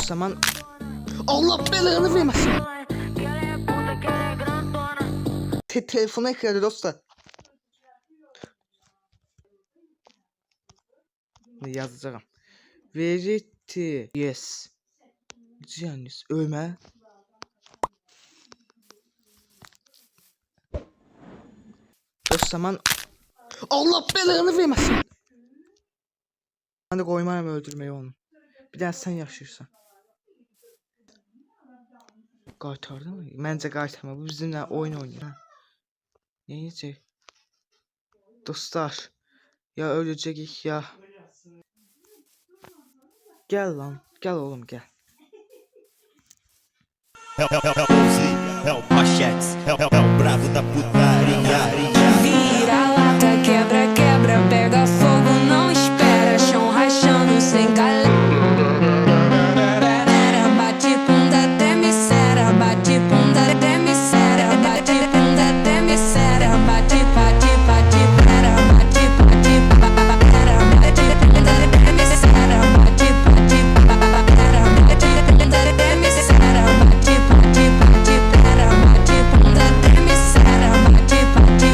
O zaman Allah belanı vermesin. Telefona ekledim dostlar. Yazacağım. Verity. Yes. Cianis. Ömer. O zaman Allah belanı vermesin. Ben de koymayım öldürmeyi onu. Bir daha sen yaşayırsan. Qaytardı mı? Məncə qaytarma. Bu bizimlə oyun oynayır. Neyəcək? Dostlar. Ya öləcəyik ya. Gel lan. Gel oğlum gel. É o Machetes, é o bravo da putaria. Vira lata, quebra, quebra, pega fogo, não espera, chão rachando sem galera. Bate bunda, treme cera, bate bunda, treme cera, bate bunda, treme cera, bate, bate, bate, pera, bate, bate, pera, bate bunda, treme cera, bate, bate, pera, bate bunda, treme cera, bate, bate, bate, pera, bate bunda, treme cera, bate, bate,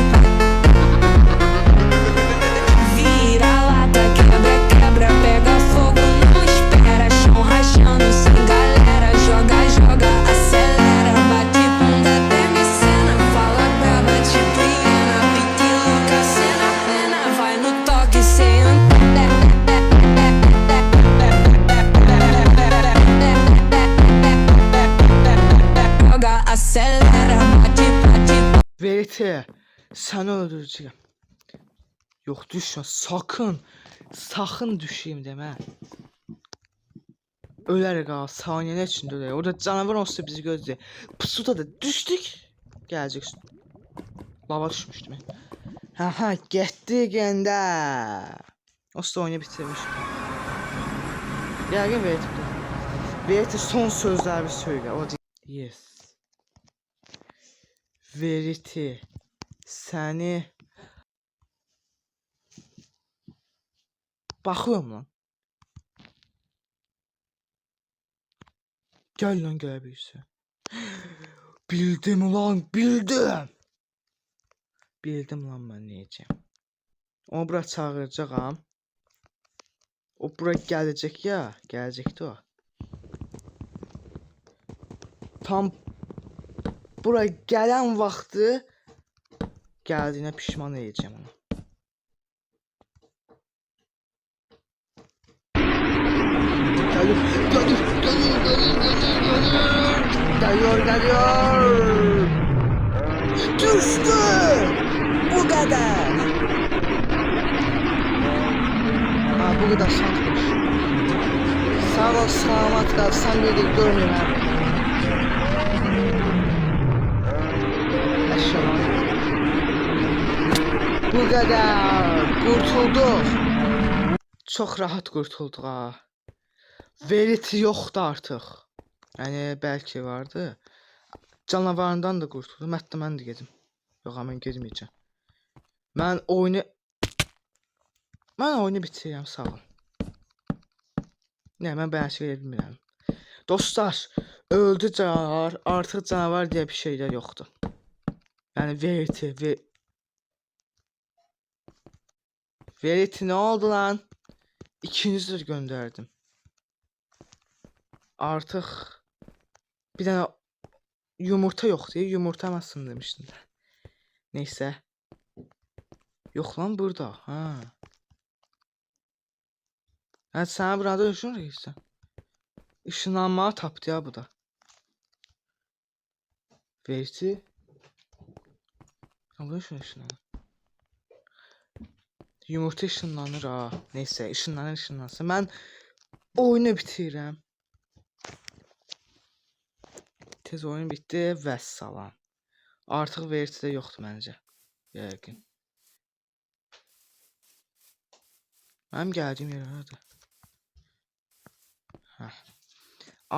vira lata, quebra, quebra, pega fogo, não espera, chão rachando sem galera, joga, joga, acelera, bate bunda, treme cena, fala braba, tipo hiena, pique louca, cena plena, vai no toque sem joga, acelera, bate, bate. Verity. Səni öldürəcəyəm. Yox düşmə. Sakın. Sakın düşeyim demə. Ölərək ha. Saniyələr içində ölərək. Orada canavar olsa bizi gözləyir. Pusuda da düşdük. Gələcək. Lava düşmüşdüm. Ha getdi gəndə. O da oyunu bitirmiş. Yəqin Verity. Verity son sözləri söylə. O yes. Verity. Səni baxıyorum lan. Gəl lan gələ bilirsən. Bildim ulan bildim. Bildim lan mən neyəcəm. Onu bura çağıracağam. O bura gələcək ya. Gələcəkdi o. Tam bura gələn vaxtı gəldiyinə pişman edəcəm onu. Gəlir, gəlir, gəlir, gəlir, gəlir, gəlir. Geliyor, geliyor. Düştü. Bu kadar. Ha bu kadar şansmış. Sağ ol, selamat kal. Sen dedik görmeyeyim abi. Eşyalar. Bu kadar. Kurtulduk. Çok rahat kurtulduk ha. Verity yoxdur artıq. Yəni bəlkə vardı. Canavarından da qurtuldum. Hətta mən də gedim. Yox, mən getməyəcəm. Mən oyunu bitirirəm, sağ ol. Nə, mən belə şey bilmirəm. Dostlar, öldü canavar. Artıq canavar deyə bir şeylər yoxdur. Yəni Verity nə oldu lan? İkinizi də göndərdim. Artıq bir dənə yumurta yoxdur. Yumurta amasın demişdim. Neysə. Yox lan burada. Ha. Hə sən burada düşünürsən. Işınlanmağı tapdı ya bu da. Verity. Allah ışınlanır. Yumurta ışınlanır ha. Neysə, ışınlansın. Mən oyunu bitirirəm. Tez oyun bitdi və salam. Artıq Verity də yoxdur məncə. Yəqin. Mənim gəldiyim yer nədir? Hə.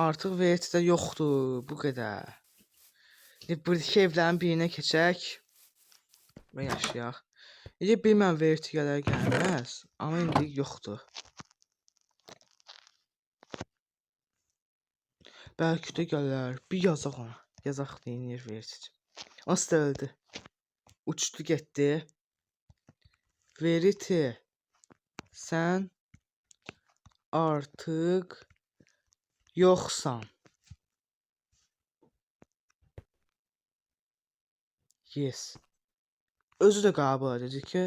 Artıq Verity də yoxdur. Bu qədər. Buradakı evlərin birinə keçək. Və yaşayaq. Bilməm Verity gələr gəlməz. Amma indi yoxdur. Belki de gələr. Bir yazaq ona. Yazaq deyinir Verity. Aslı öldü. Uçdu getdi. Verity. Sən artıq yoxsan. Yes. Özü də qəbul edir ki,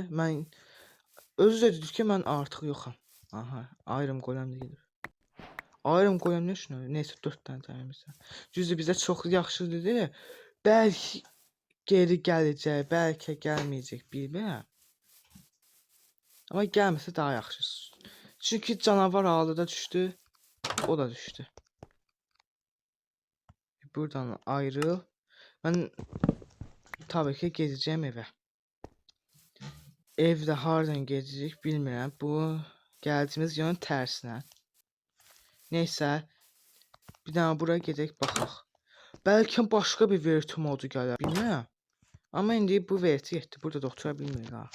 mən artıq yoxam. Aha, ayrım golem deyil. Ayrım golem nə üçün? Neysə 4 dənə təmizlə. Düzdür bizə çox yaxşı dedi. Bəlkə geri gələcək, bəlkə gəlməyəcək bilmirəm. Amma gəlməsə daha yaxşı. Çünki canavar halı da düşdü, o da düşdü. Buradan ayrıl. Mən tabii ki gedəcəyim evə. Evdə hardan gedəcək bilmirəm. Bu gəldiyimiz yönün tərsinə. Neysə, bir dənə bura gedək baxaq. Bəlkə başqa bir Verity modu gələr, bilmirəm. Amma indi bu Verity getdi. Burada da otura bilmirik ha.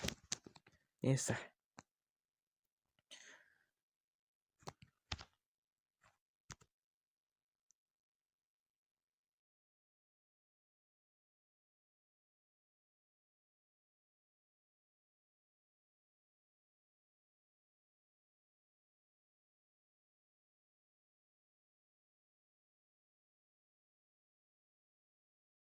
Neysə.